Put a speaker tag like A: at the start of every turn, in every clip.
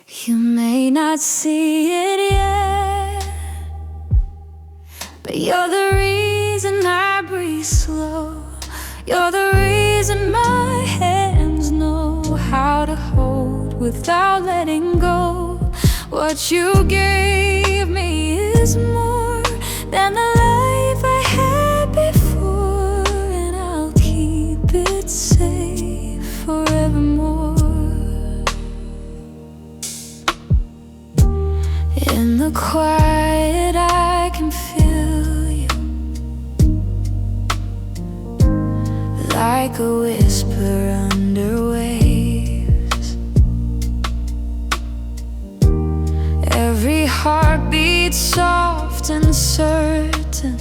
A: You may not see it yet, but you're the reason I breathe slow. You're the reason my hands know how to hold without letting go. What you gave me is more than the life I had before, and I'll keep it safe forevermore. In the quiet I can feel you, like a whisper under waves. Every heartbeat soft and certain,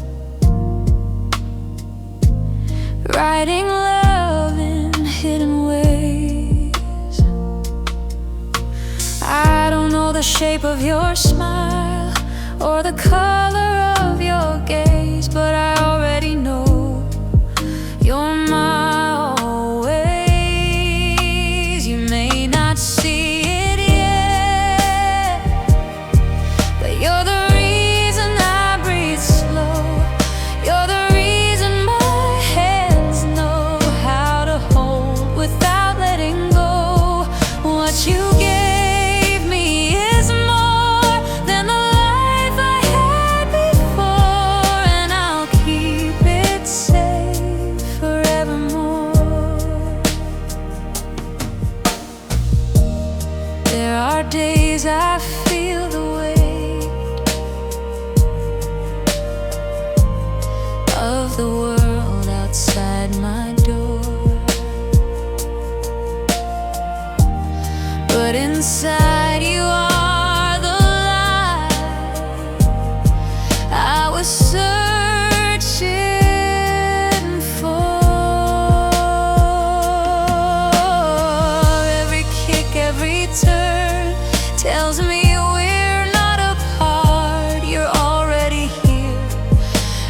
A: writing love in hidden ways. I don't know the shape of your smile or the color of your gaze, but I already know you're my always. You may not see it yet, but you're the reason I breathe slow. You're the reason my hands know how to hold without letting go. What you gave me is more than the life I had before, and I'll keep it safe forevermore. There are days I feel the weight of the world outside my door, but inside you are the light I was searching for. Every kick, every turn tells me we're not apart. You're already here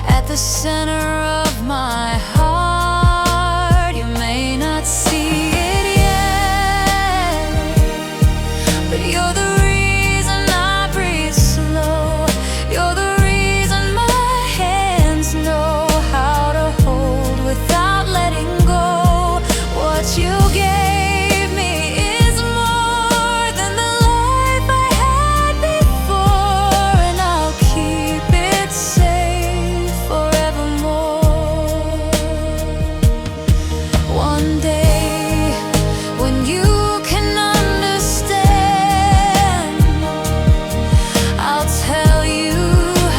A: at the center of my heart. You may not see it yet, but you're the reason I breathe slow. You're the reason my hands know how to hold without letting go. What you gave me is more than the life I had before, and I'll keep it safe forevermore. One day, when you can understand, I'll tell you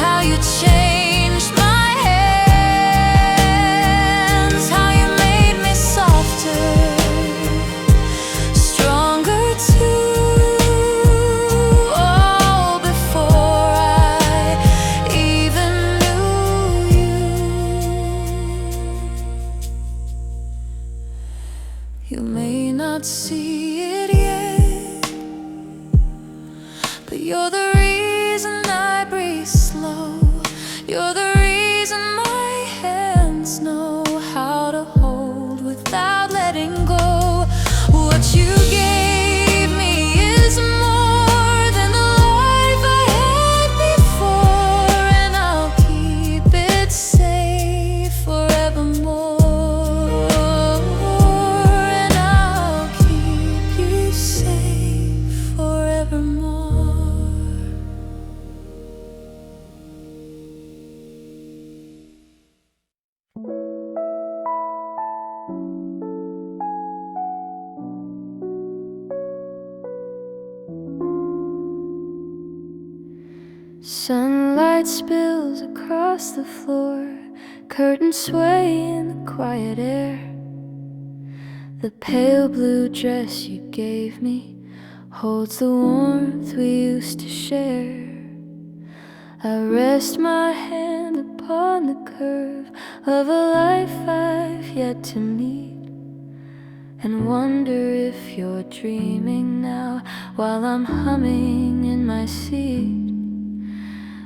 A: how you changed my hands, how you made me softer, stronger too. Oh, before I even knew you. You may not see it yet, but you're the reason I breathe slow. You're the reason my hands know how to hold without letting go. What you gave me is more than the life I had before, and I'll keep it safe forevermore. And I'll keep you safe forevermore. Sunlight spills across the floor, curtains sway in the quiet air. The pale blue dress you gave me holds the warmth we used to share. I rest my hand upon the curve of a life I've yet to meet, and wonder if you're dreaming now while I'm humming in my seat.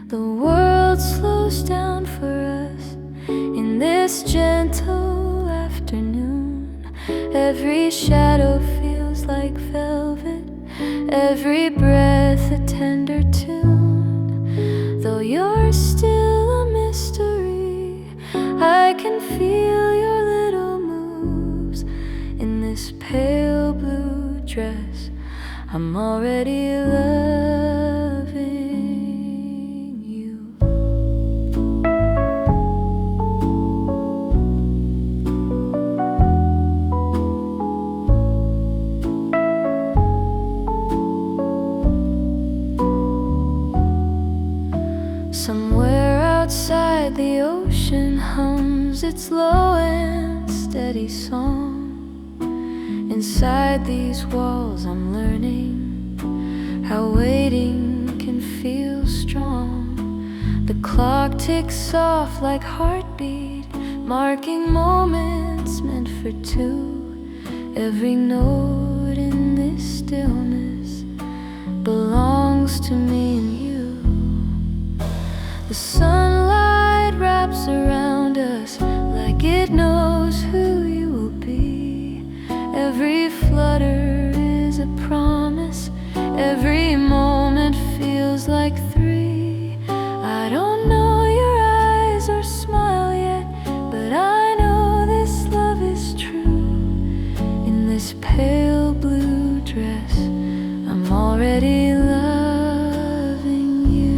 A: The world slows down for us in this gentle afternoon. Every shadow feels like velvet, every breath a tender tune. Though you're still a mystery, I can feel your little moves in this pale blue dress. I'm already loving you. Somewhere outside the ocean hums its low and steady song. Inside these walls I'm learning how waiting can feel strong. The clock ticks off like heartbeat, marking moments meant for two. Every note in this stillness belongs to me and you. The sunlight wraps around us like it knows who you will be. Every flutter is a promise, every moment feels like three. I don't know your eyes or smile yet, but I know this love is true. In this pale blue dress, I'm already loving you.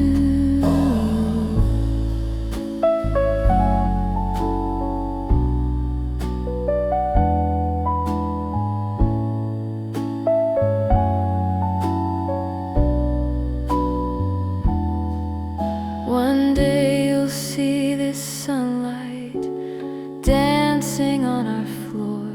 A: One day you'll see this sunlight dancing on our floor.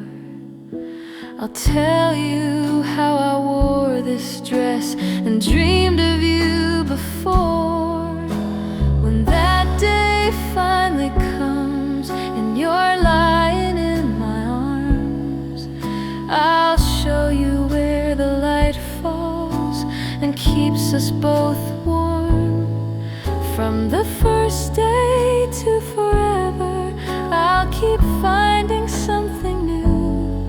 A: I'll tell you how I wore this dress and dreamed of you before. When that day finally comes and you're lying in my arms, I'll show you where the light falls and keeps us both warm. From the first day to forever, I'll keep finding something new.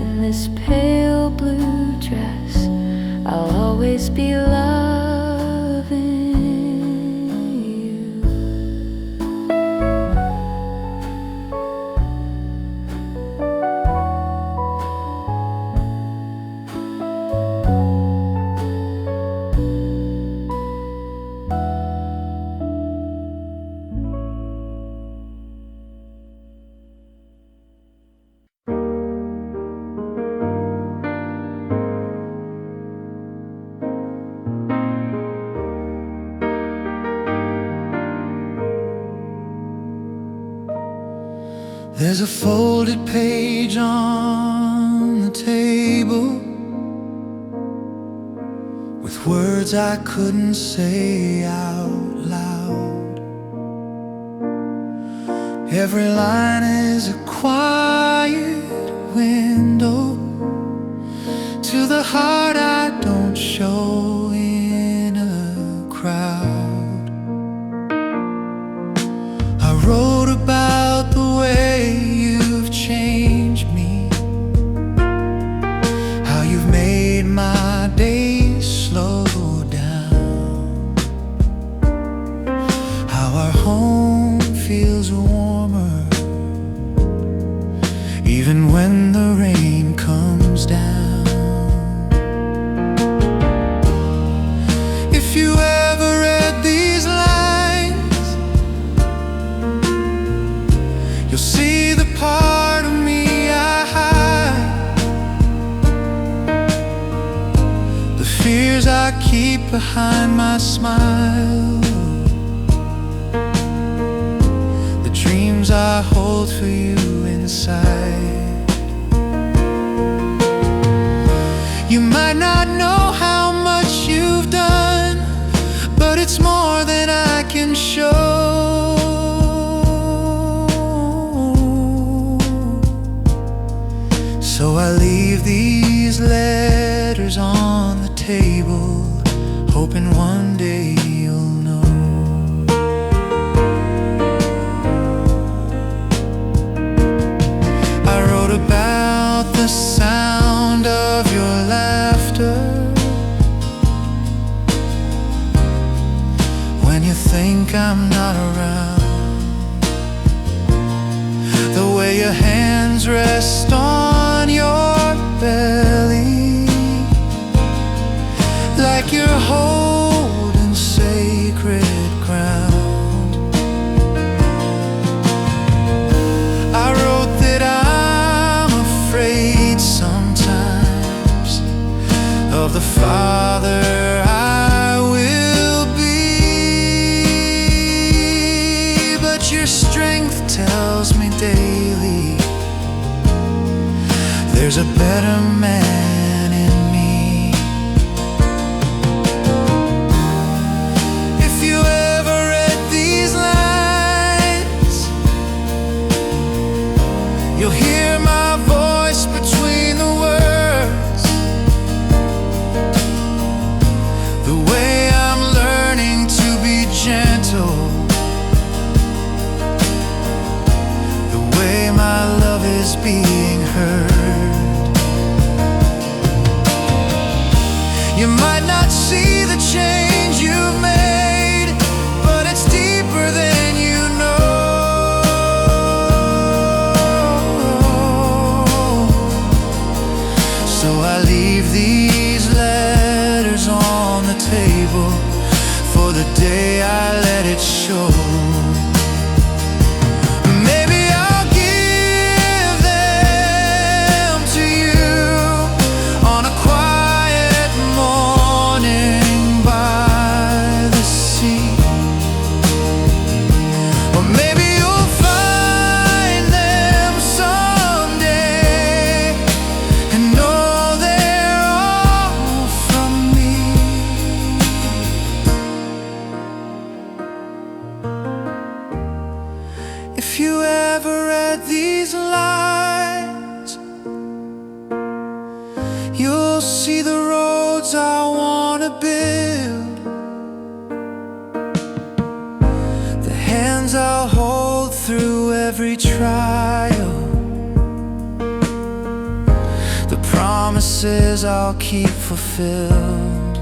A: In this pale blue dress, I'll always be loving you.
B: There's a folded page on the table with words I couldn't say out loud. Every line is a quiet window to the heart I don't show in a crowd. I wrote about the way you've changed me, how you've made my days slow down, how our home feels warmer even when the rain comes down. If you ever read these lines, you'll see the part of me I hide, the fears I keep behind my smile, the dreams I hold for you inside. You might not know how much you've done, but it's more than I can show. So I leave these letters on the table, hoping one day you'll know. I wrote about the sound of your laughter think I'm not around. The way your hands rest on your belly, like you're holding sacred ground. I wrote that I'm afraid sometimes of the Father I will be, but your strength tells me daily there's a better man in me. If you ever read these lines, you'll hear my voice between the words, the way I'm learning to be gentle, the way my love is being heard. You might not see the change you've made, but it's deeper than you know. So I leave these letters on the table for the day I let it show. Maybe I'll give them to you on a quiet morning by the sea. Or maybe you'll find them someday and know they're all from me. If you ever read these lines, you'll see the roads I wanna build, the hands I'll hold through every trial, the promises I'll keep fulfilled.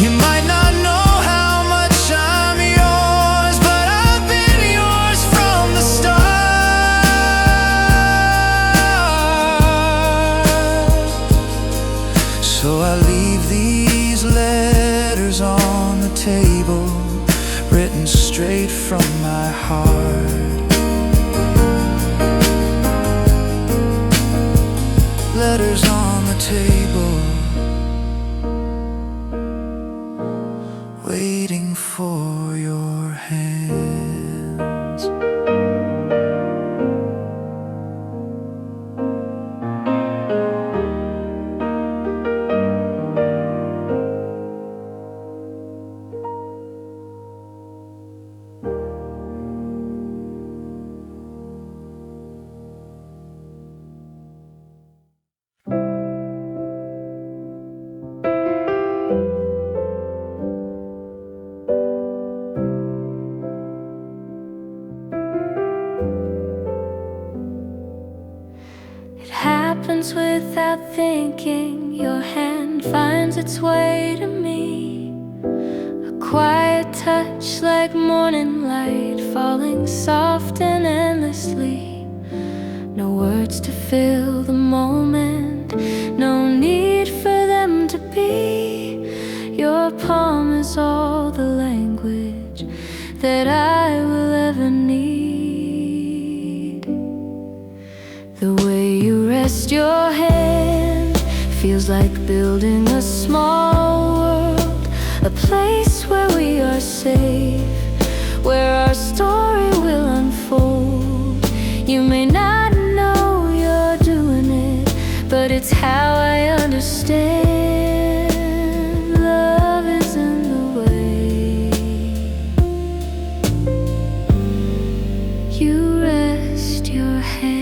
B: You might not know how much I'm yours, but I've been yours from the start. So I leave these letters on the table, written straight from my heart. Letters on the table, waiting for your hands.
A: It happens without thinking. Your hand finds its way to me. A quiet touch like morning light falling soft and endlessly. No words to fill the moment, no need for them to be. Your palm is all the language that I will ever need. The way you rest your hand feels like building a small world, a place where we are safe, where our story will unfold. You may not know you're doing it, but it's how I understand. Love is in the way you rest your hand.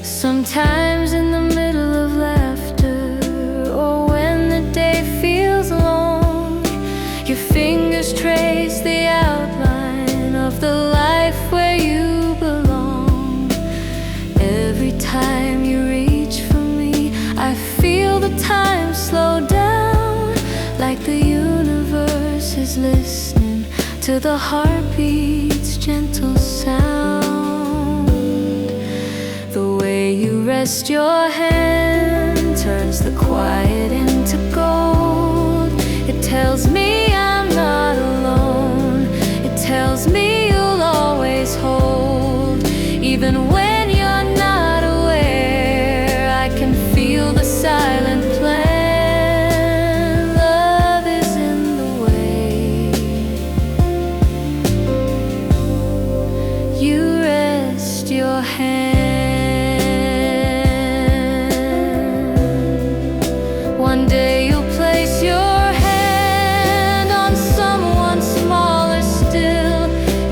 A: Sometimes in the middle of laughter, or when the day feels long, like the universe is listening to the heartbeat's gentle sound. The way you rest your hand turns the quiet into gold. It tells me I'm not alone. It tells me you'll always hold. Even when you're not aware, I can feel the silent plan. Love is in the way you rest your hand. One day you'll place your hand on someone smaller still,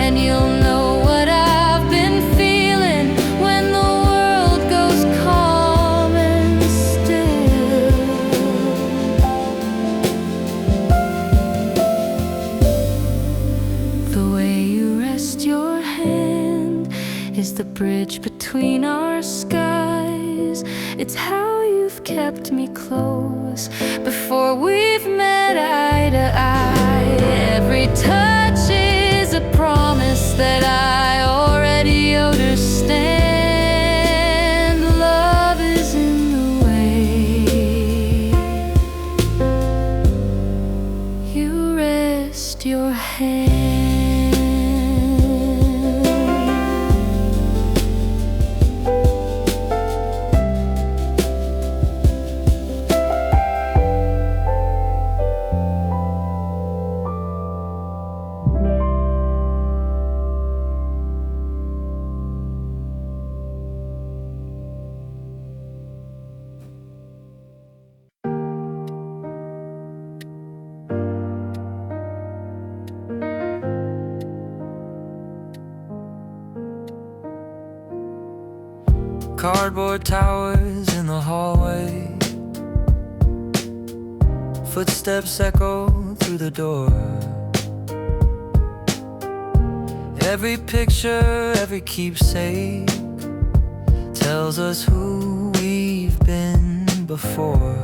A: and you'll know what I've been feeling when the world goes calm and still. The way you rest your hand is the bridge between our skies. It's how you've kept me close before we've met eye to eye. Every touch is a promise that I already understand. Love is in the way you rest your hand.
C: Cardboard towers in the hallway, footsteps echo through the door. Every picture, every keepsake tells us who we've been before.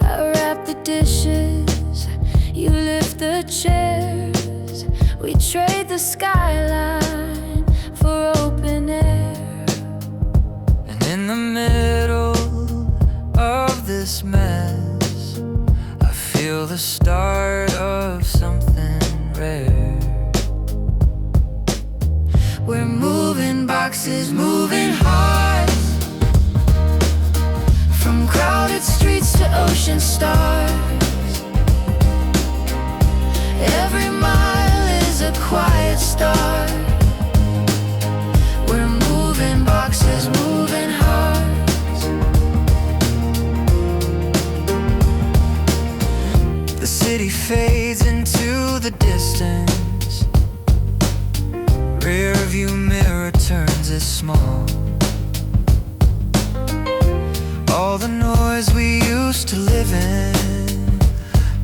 A: I wrap the dishes, you lift the chairs. We trade the skyline for open air.
C: In the middle of this mess, I feel the start of something rare.
A: We're moving boxes, moving hearts, from crowded streets to ocean stars. Every mile is a quiet start. We're moving boxes, moving hearts.
C: The city fades into the distance. Rear view mirror turns it small. All the noise we used to live in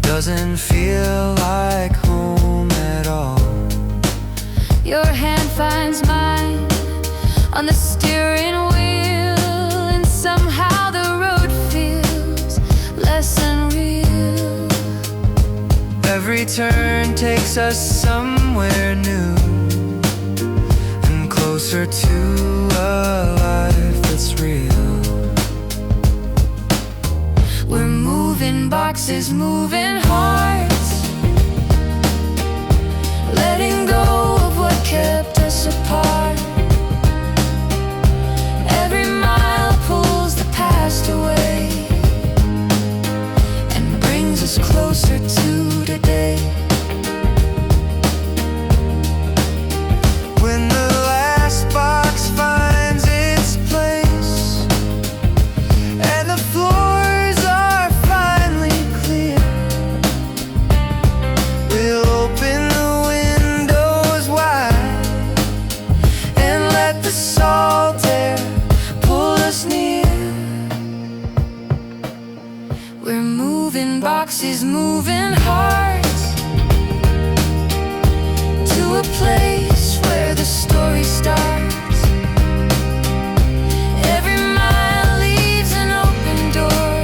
C: doesn't feel like home at all.
A: Your hand finds mine on the steering wheel, and somehow the road feels less unreal.
C: Every turn takes us somewhere new and closer to a life that's real.
A: We're moving boxes, moving hearts, letting go of what kept us apart. Every mile pulls the past away and brings us closer to today.
C: When the last box finds its place and the floors are finally clear, we'll open the windows wide and let the salt air pull us near.
A: We're moving boxes, moving hearts, to a place where the story starts. Every mile leaves an open door.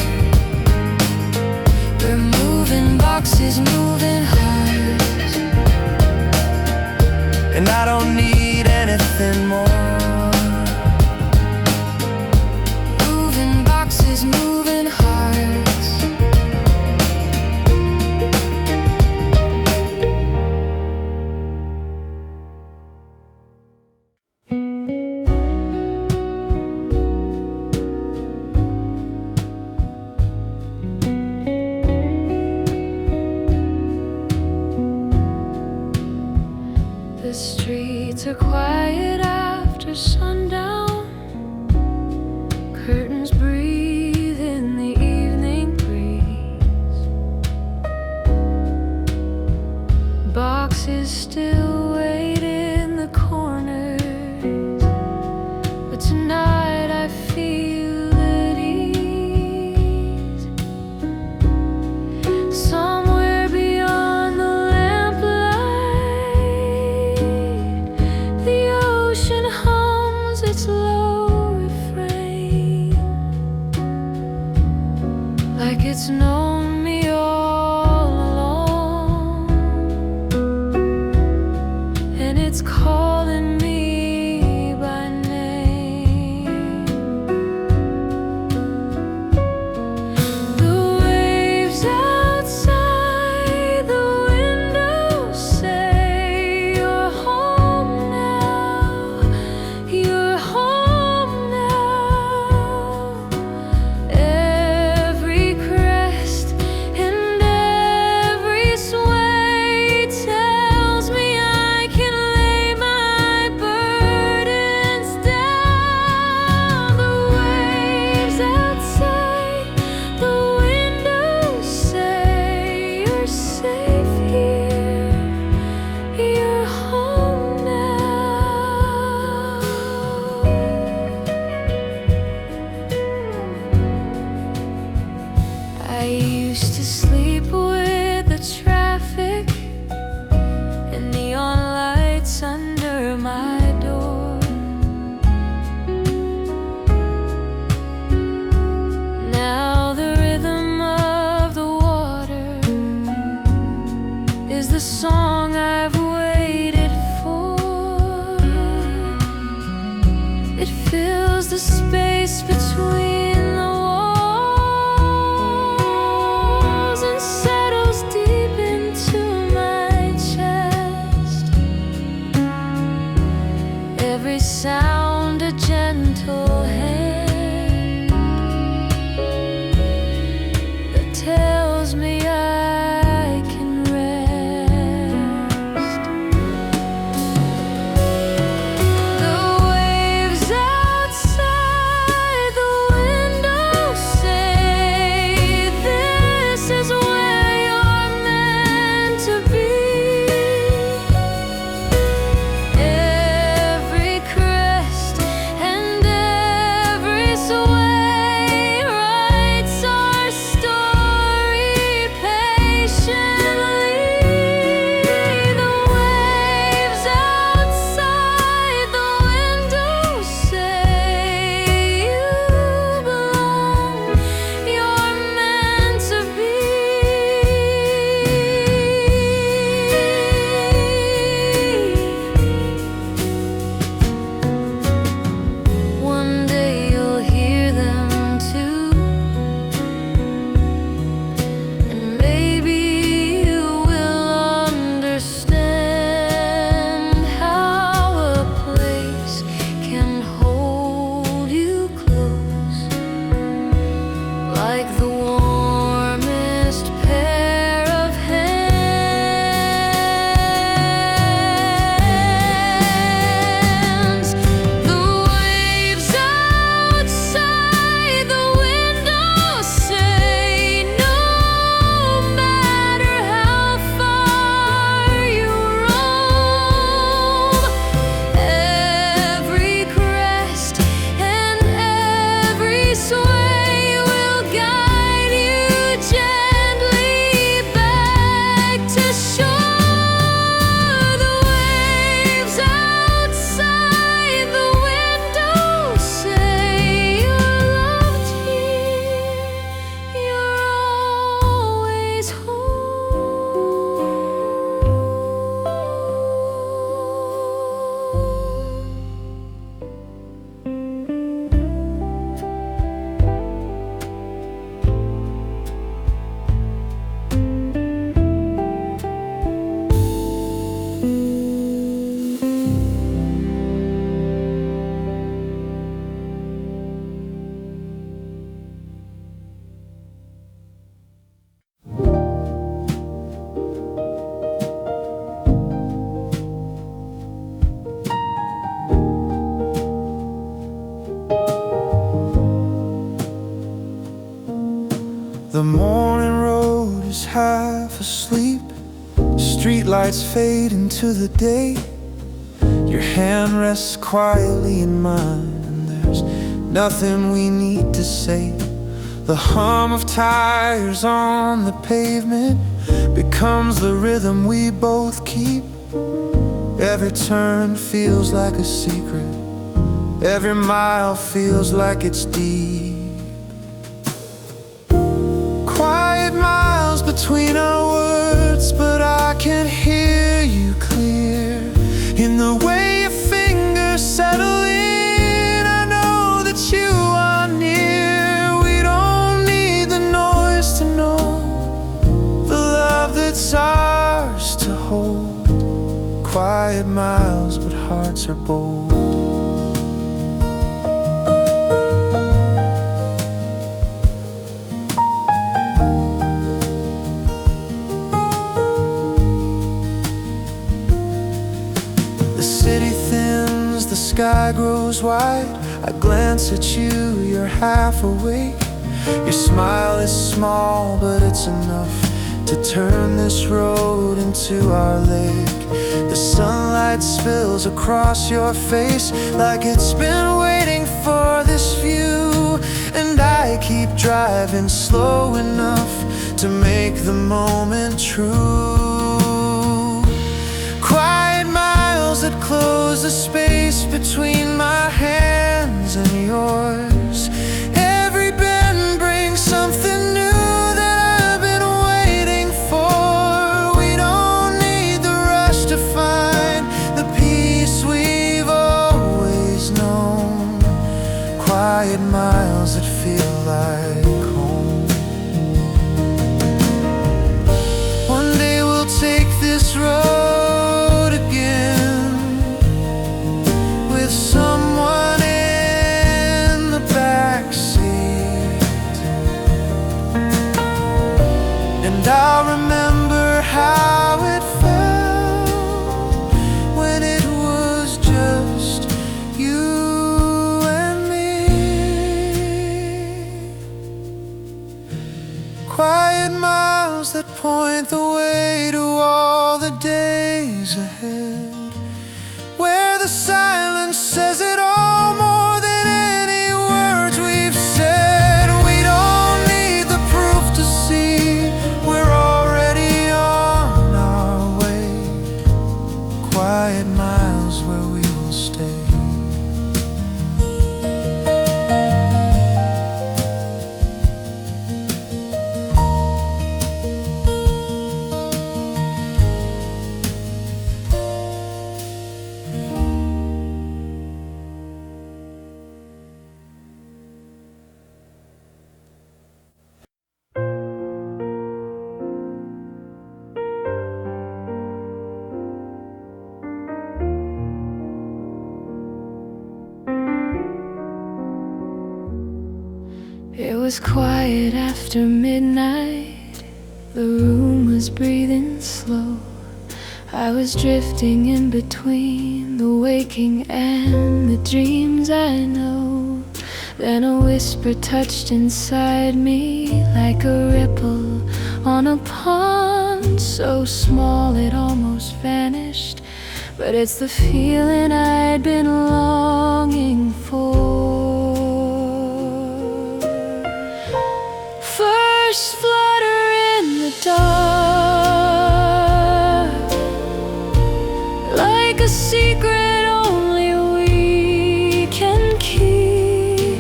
A: We're moving are quiet after sundown. Curtains breathe in the evening breeze. Boxes still wait in the corners, but tonight I feel at ease. Somewhere beyond the lamplight, the ocean hums its low refrain, like it's known me all along, and it's calling me by name. The waves outside the window say you're home now, you're home now. Every crest and every sway tells me I can lay my burdens down. The waves outside the window say you're safe here, you're home now. I used to sleep with the traffic and neon lights under my door. Now the rhythm of the water is the song I've waited for. It fills the space between the walls and settles deep into my chest. Every sound a gentle hand that tells me I can rest.
B: half asleep. Streetlights fade into the day. Your hand rests quietly in mine, and there's nothing we need to say. The hum of tires on the pavement becomes the rhythm we both keep. Every turn feels like a secret. Every mile feels like it's deep. Quiet miles between our words, but I can hear you clear. In the way your fingers settle in, I know that you are near. We don't need the noise to know the love that's ours to hold. Quiet miles, but hearts are bold. The city thins, the sky grows wide. I glance at you, you're half awake. Your smile is small, but it's enough to turn this road into our lake. The sunlight spills across your face like it's been waiting for this view. And I keep driving slow enough to make the moment true. Quiet miles that close the space between my hands and yours. Every bend brings something new that I've been waiting for. We don't need the rush to find the peace we've always known. Quiet miles that feel like home. One day we'll take this road again, with someone in the backseat. And I'll remember how it felt when it was just you and me. Quiet miles that point the way to all the days ahead, where the silence says it all more than any words we've said. We don't need the proof to see we're already on our way. Quiet miles where we will stay.
A: It was quiet after midnight. The room was breathing slow. I was drifting in between the waking and the dreams I know. Then a whisper touched inside me like a ripple on a pond, so small it almost vanished. But it's the feeling I'd been longing for. First flutter in the dark, like a secret only we can keep.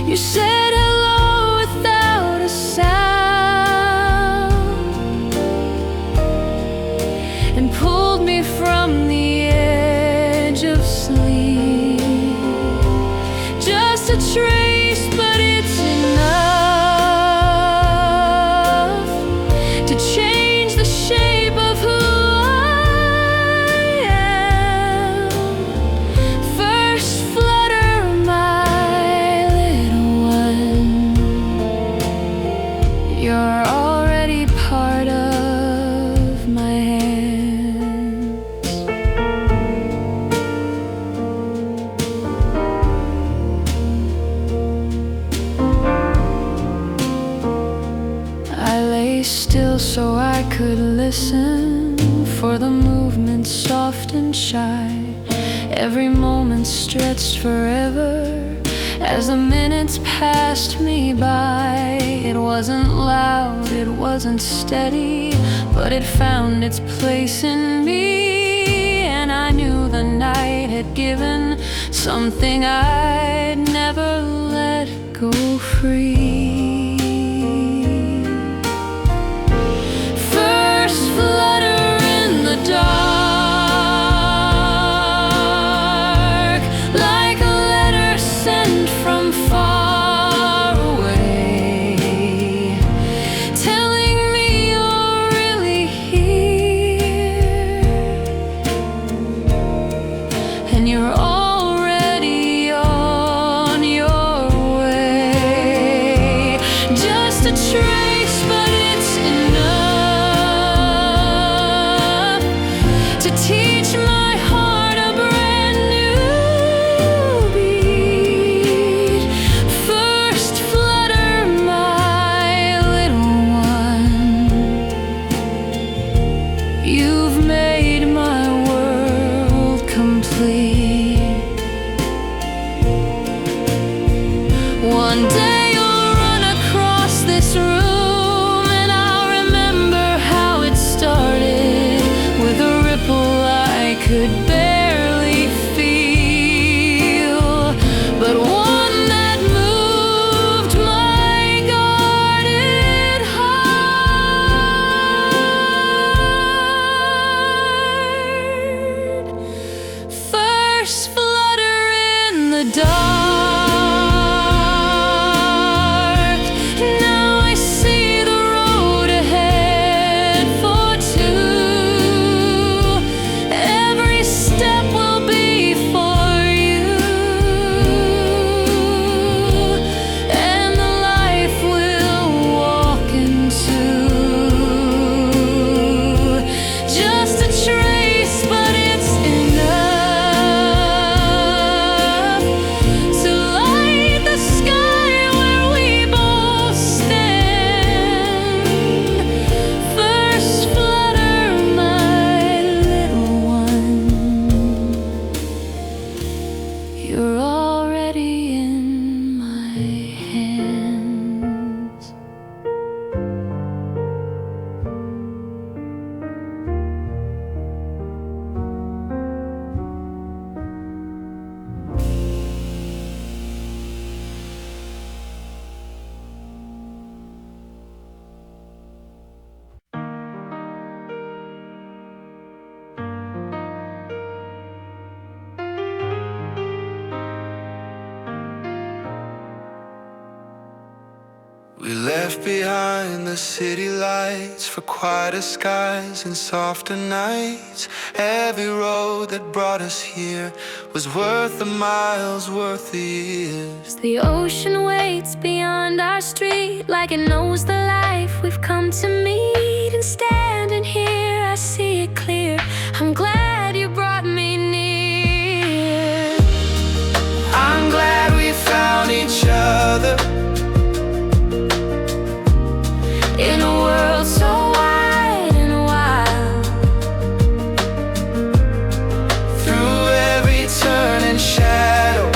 A: You said hello without a sound and pulled me from the edge of sleep. Just a trace, but it's enough to change the shape of who I am. so I could listen for the movement soft and shy. Every moment stretched forever as the minutes passed me by. It wasn't loud, it wasn't steady, but it found its place in me. And I knew the night had given something I'd never let go free. First flutter in the dark, like a letter sent from far away, telling me you're really here, and you're already on your way. Just a trace, but it's enough to teach my heart a brand new beat. First flutter, my little one, you've made my world complete. One day you'll run across this room, and I'll remember how it started with a ripple I could barely feel, but one that moved my guarded heart. First flutter in the dark. Now I see the road ahead for two. Every step will be for you, and the life we'll walk into. Just a trace, but it's enough to light the sky where we both stand. First flutter, my little one, you're already in my hands.
C: We left behind the city lights for quieter skies and softer nights. Every road that brought us here was worth the miles, worth the years.
A: The ocean waits beyond our street, like it knows the life we've come to meet. And standing here, I see it clear. I'm glad you brought me near.
C: I'm glad we found each other
A: In a world so wide and wild,
C: through every turn and shadow.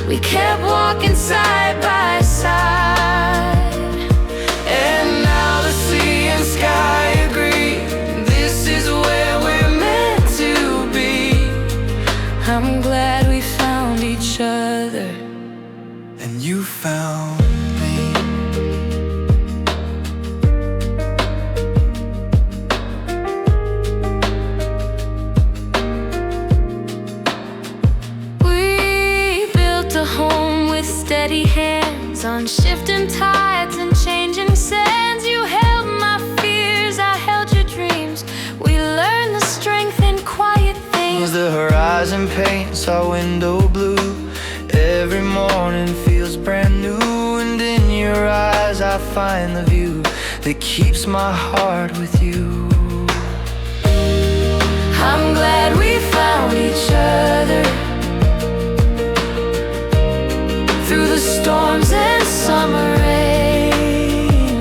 A: we kept walking side by side.
C: And now the sea and sky agree, this is where we're meant to be.
A: I'm glad we found each other.
C: And you found me.
A: We built a home with steady hands on shifting tides and changing sands. You held my fears, I held your dreams. We learned the strength in quiet things.
C: The horizon paints our window blue. Every morning feels brand new, and in your eyes I find the view that keeps my heart with you.
A: I'm glad we found each other through the storms and summer rain.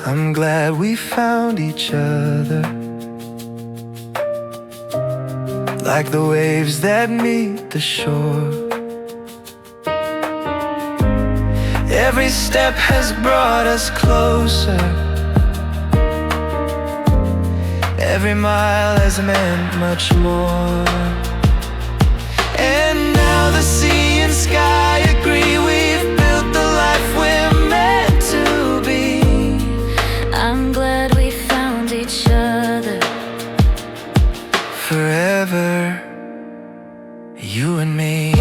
B: I'm glad we found each other, like the waves that meet the shore. Every step has brought us closer, every mile has meant much more. And now the sea and sky agree we've built the life we're meant to be.
A: I'm glad we found each other.
B: Forever, you and me.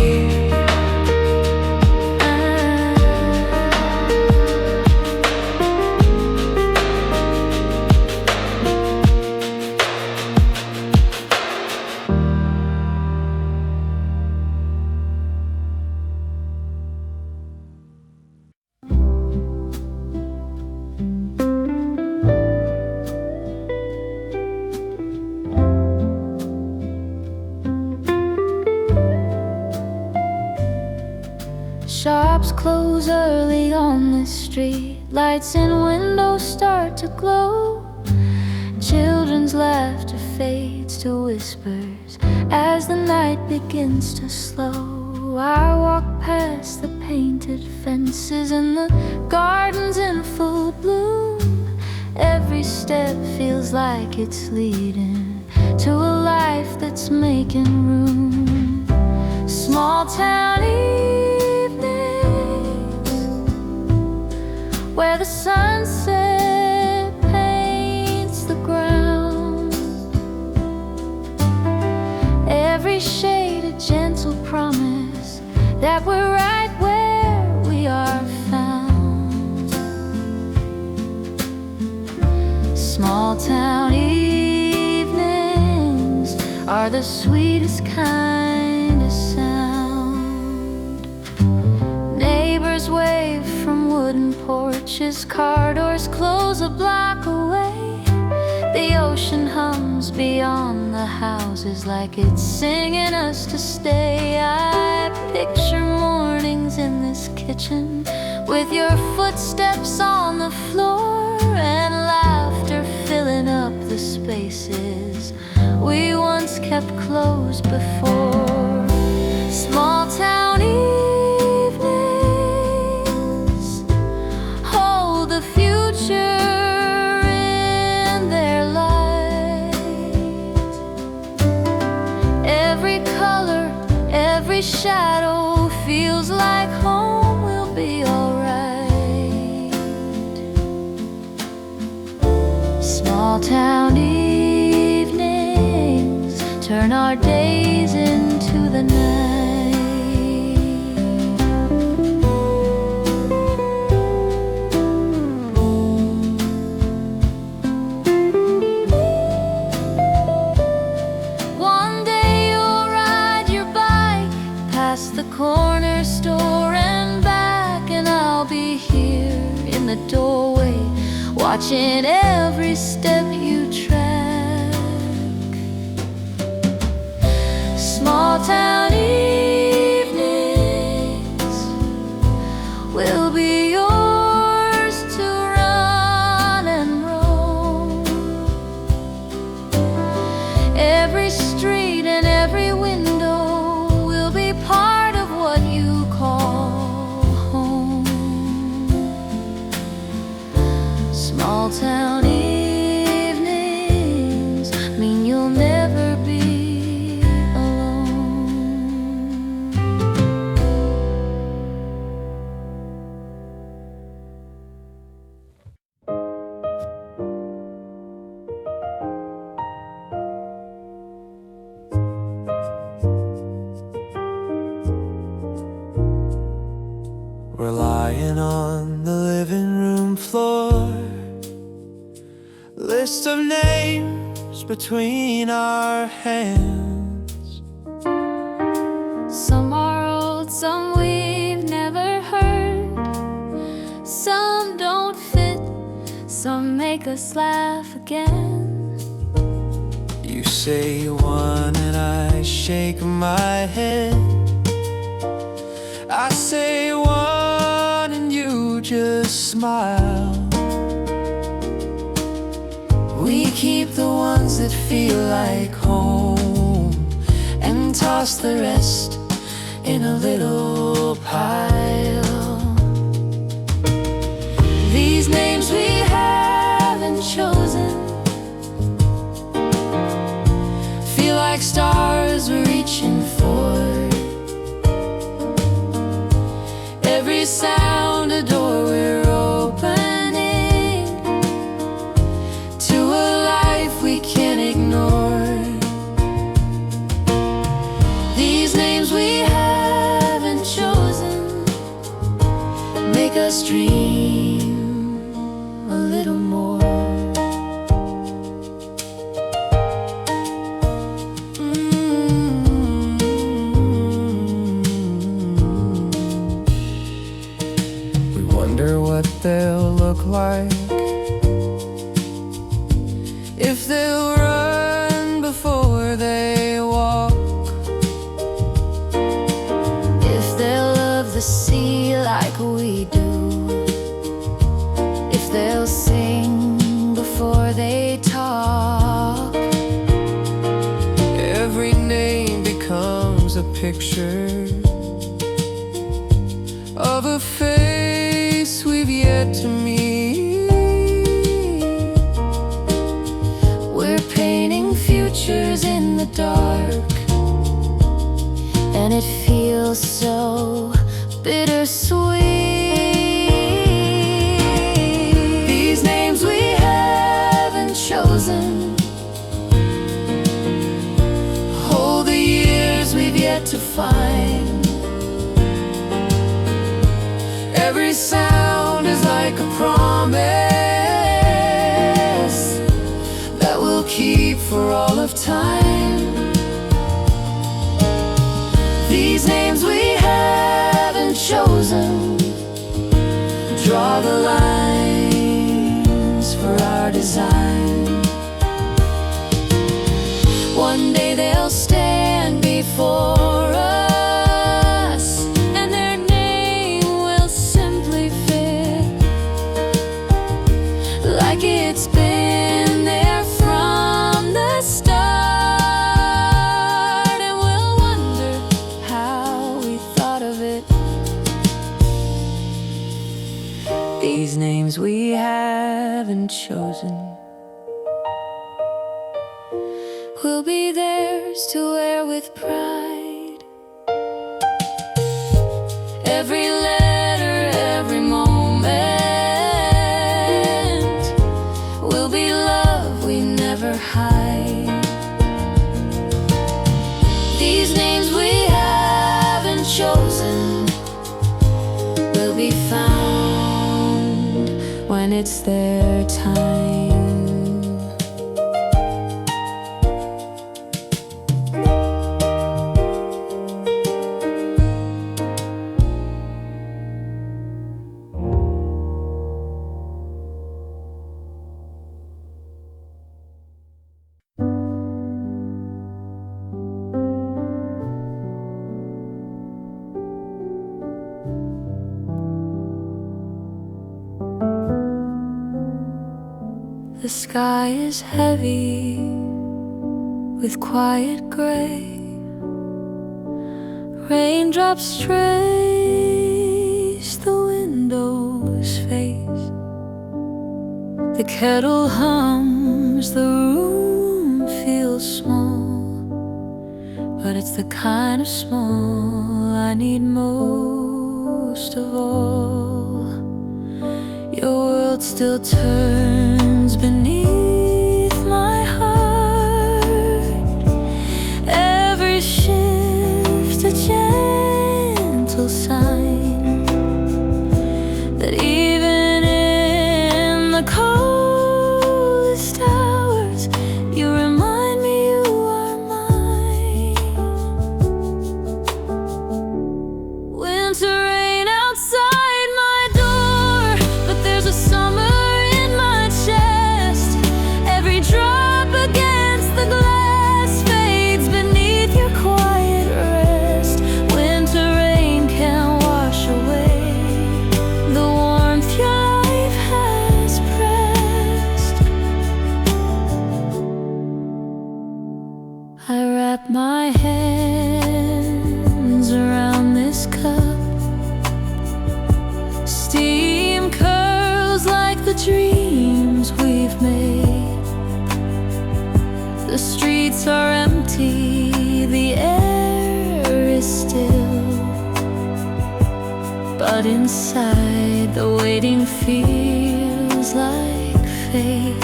A: Shops close early on the street, lights in windows start to glow. Children's laughter fades to whispers as the night begins to slow. I walk past the painted fences and the gardens in full bloom. Every step feels like it's leading to a life that's making room. Small town where the sunset paints the ground, every shade a gentle promise that we're right where we are found. Small town evenings are the sweetest kind of sound. Neighbors wave from wooden porches, car doors close a block away. The ocean hums beyond the houses like it's singing us to stay. I picture mornings in this kitchen with your footsteps on the floor and laughter filling up the spaces we once kept closed before. Small town the future in their light. Every color, every shadow feels like home will be alright. Small town evenings turn our days into the night. The corner store and back, and I'll be here in the doorway watching every step you track. Small town evenings will be yours to run and roam. Every street and every window will be part of what you call home. Small town evenings mean you'll never be alone.
B: We're lying on the living room floor, list of names between our hands.
A: Some are old, some we've never heard. Some don't fit, some make us laugh again.
B: You say one and I shake my head. I say one and you just smile.
A: We keep the ones that feel like home and toss the rest in a little pile. These names we haven't chosen feel like stars we're reaching for. Every sound a door we're opening to a life we can't ignore. These names we haven't chosen make us dream a little more.
B: We wonder what they'll look like,
A: If they'll run before they walk, if they'll love the sea like we do, if they'll sing before they talk.
B: every name becomes a picture of a face we've yet to meet.
A: We're painting futures in the dark, and it feels so bittersweet. These names we haven't chosen hold the years we've yet to find. Every sound is like a promise that we'll keep for all of time. These names we haven't chosen draw the lines for our design. One day they'll stand before us, and their name will simply fit like it's been there from the start. And we'll wonder how we thought of it. These names we haven't chosen will be theirs to wear with pride. Every letter, every moment will be love we never hide. These names we haven't chosen will be found when it's their time. The sky is heavy with quiet gray. Raindrops trace the window's face. The kettle hums, the room feels small, but it's the kind of small I need most of all. Your world still turns beneath my heart. Every shift a gentle sign that even in the coldest hours you remind me you are mine. Winter rain outside my door, but there's a summer in my But inside, the waiting feels like fate.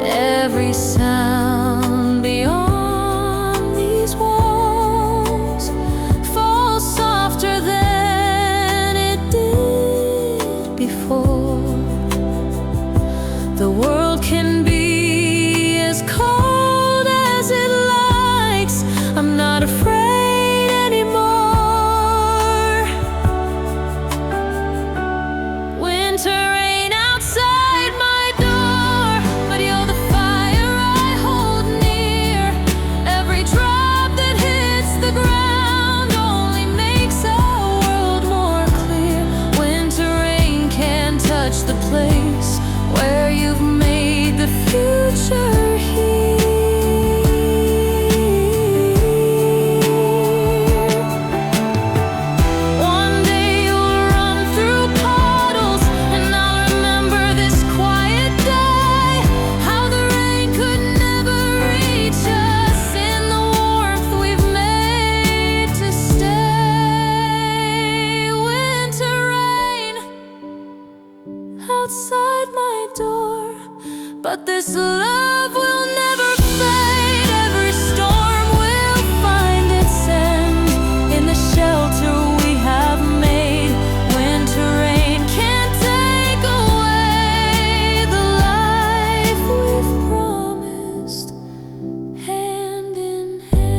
A: Every sound beyond these walls falls softer than it did before. The world can be as cold as it likes. I'm not afraid anymore. Winter rain outside my door, but you're the fire I hold near. Every drop that hits the ground only makes our world more clear. Winter rain can't touch the place where you've made the future here. One day you'll run through puddles, and I'll remember this quiet day. How the rain could never reach us in the warmth we've made to stay. Winter rain outside my door, but this love will never fade. Every storm will find its end in the shelter we have made. Winter rain can't take away the life we've promised, hand in hand.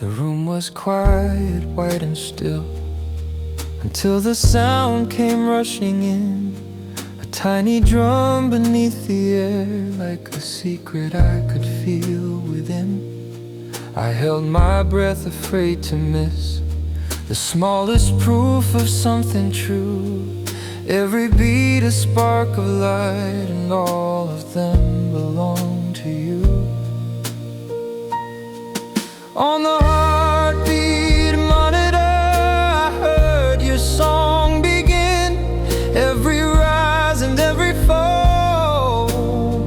B: The room was quiet, white and still, until the sound came rushing in. A tiny drum beneath the air, like a secret I could feel within. I held my breath, afraid to miss the smallest proof of something true. Every beat a spark of light, and all of them belong to you. On the heartbeat monitor, I heard your song begin. Every rise and every fall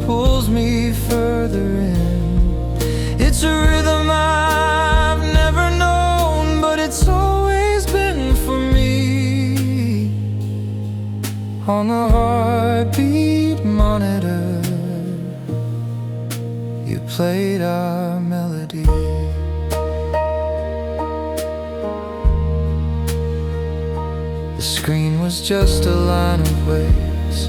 B: pulls me further in. It's a rhythm I've never known, but it's always been for me. On the heartbeat monitor, you played our melody. The screen was just a line of waves,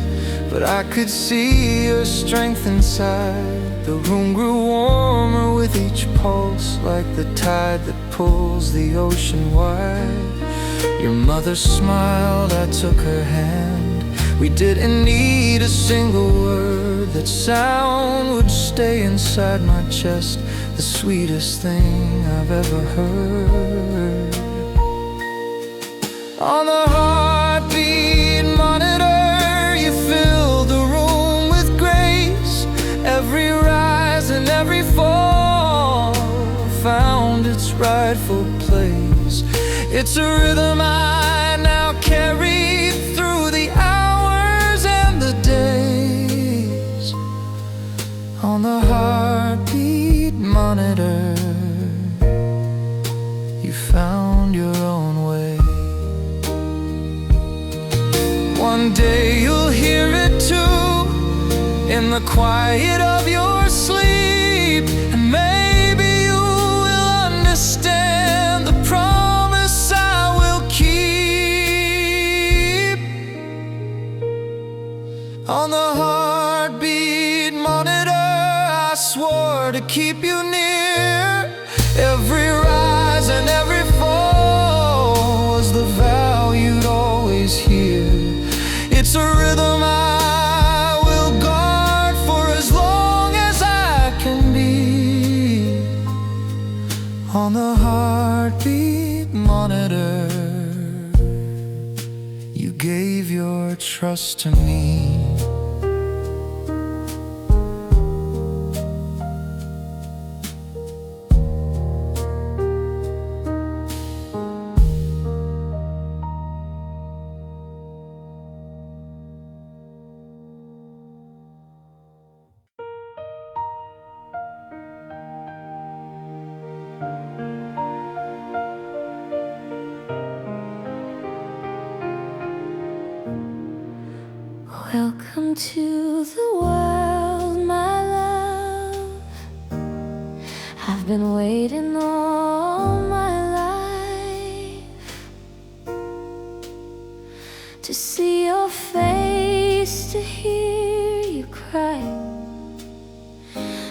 B: but I could see your strength inside. The room grew warmer with each pulse, like the tide that pulls the ocean wide. Your mother smiled, I took her hand. We didn't need a single word. That sound would stay inside my chest, the sweetest thing I've ever heard. On the heartbeat monitor, you filled the room with grace. Every rise and every fall found its rightful place. It's a rhythm I now carry through the hours and the days. On the heartbeat monitor, you found your own way. One day you'll hear it too, in the quiet of your sleep, and maybe you will understand the promise I will keep. On the heartbeat monitor, I swore to keep you near. Every rise and every fall was the vow you'd always hear. It's a rhythm I will guard for as long as I can be. On the heartbeat monitor, gave your trust to me.
A: Welcome to the world, my love. I've been waiting all my life to see your face, to hear you cry,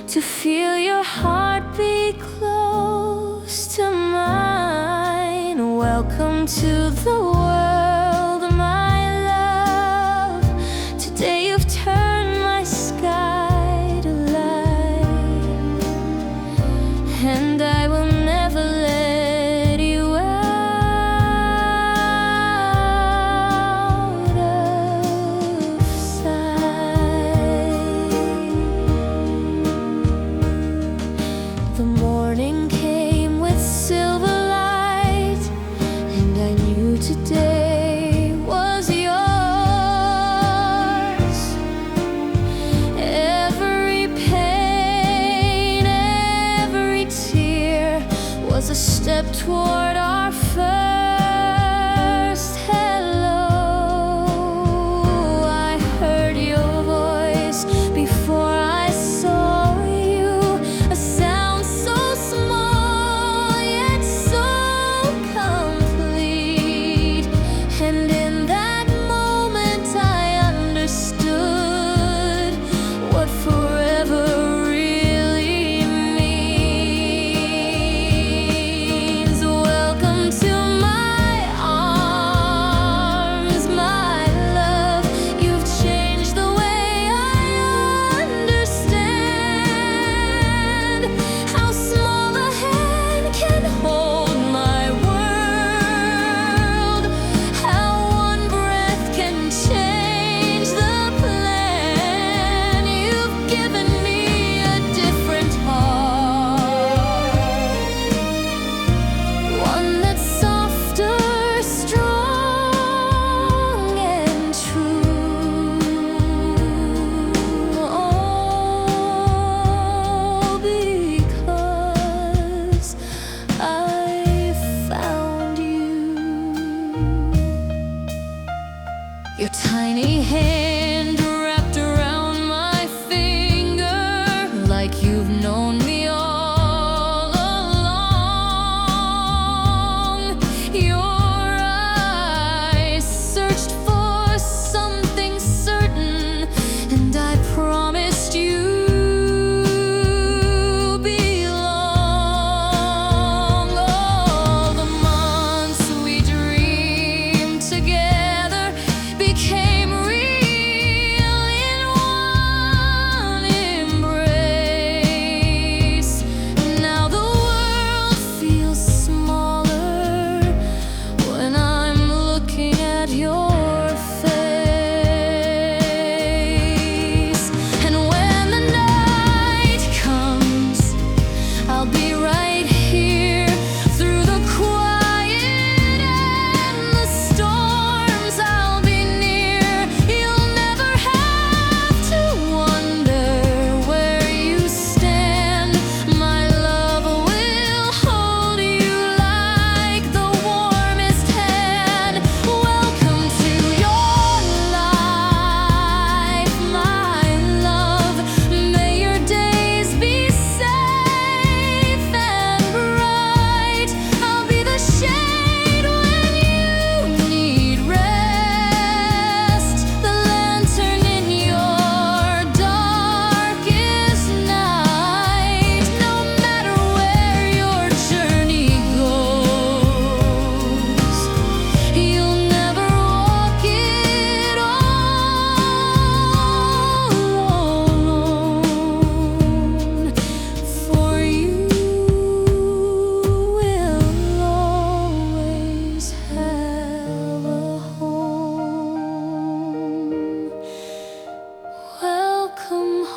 A: to feel your heartbeat close to mine. Welcome to the world, my love. Today you've turned my sky to light, and I will never let you out of sight. The morning came with silver light, and I knew today was yours. Every pain, every tear was a step toward our first hello. I heard your voice before I saw you, a sound so small yet so complete. And in that moment I understood what forever really means. Welcome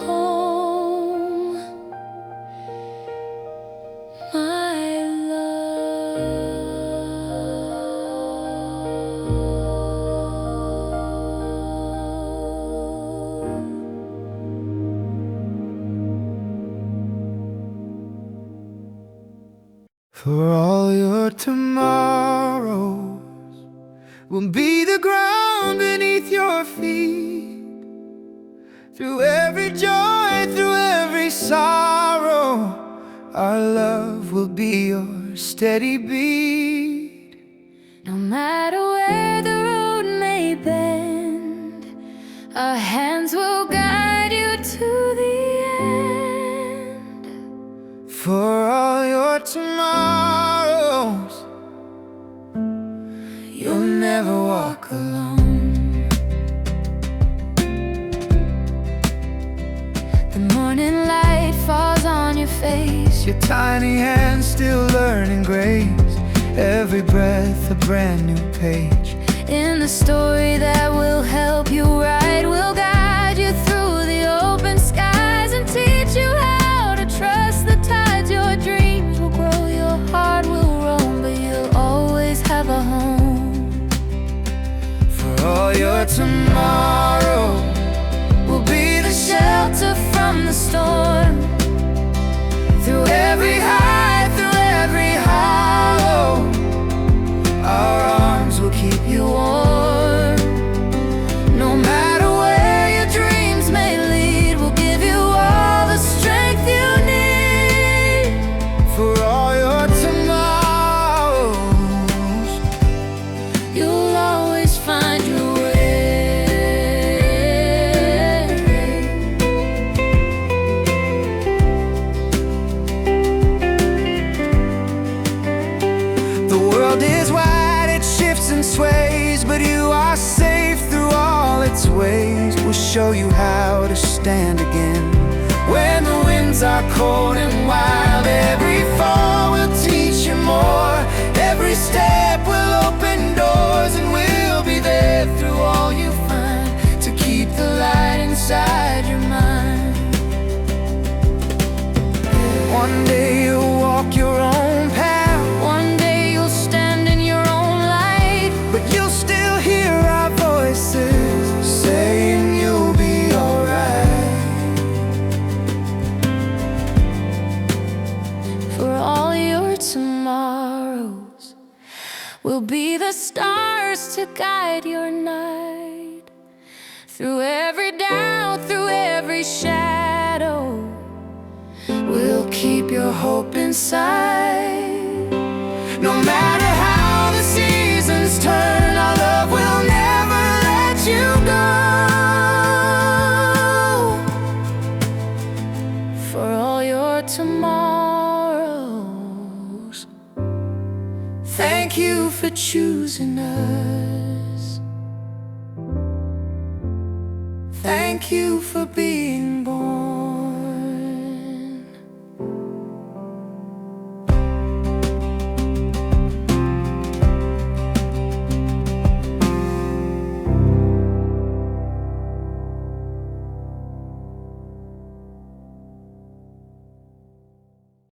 A: home, my love.
B: For all your tomorrows will be the ground beneath your feet. Through every joy, through every sorrow, our love will be your steady beat.
A: No matter where the road may bend, our hands will guide you to the end.
B: For all your tomorrows, you'll never walk alone.
A: The morning light falls on your face,
B: Your tiny hands still learning grace. Every breath a brand new page.
A: in the story that will help you write. We'll guide you through the open skies and teach you how to trust the tides. Your dreams will grow, your heart will roam, but you'll always have a home.
B: For all your tomorrow
A: We'll be the shelter from the storm.
B: through every high, through every hollow, our arms will keep you warm.
A: No matter where your dreams may lead, we'll give you all the strength you need.
B: For all your tomorrows,
A: You'll always find your way.
B: the world is wide, it shifts and sways, but you are safe through all its ways. We'll show you how to stand again when the winds are cold and wild. Every fall will teach you more. Every step will open doors, and we'll be there through all you find to keep the light inside your mind. One day you'll walk your own path,
A: One day you'll stand in your own light.
B: but you'll still hear our voices saying you'll be alright.
A: For all your tomorrows, we'll be the stars to guide your night. Through every doubt, through every shadow, we'll keep your hope inside.
B: No matter how the seasons turn, our love will never let you go.
A: For all your tomorrows,
B: Thank you for choosing us. Thank you for being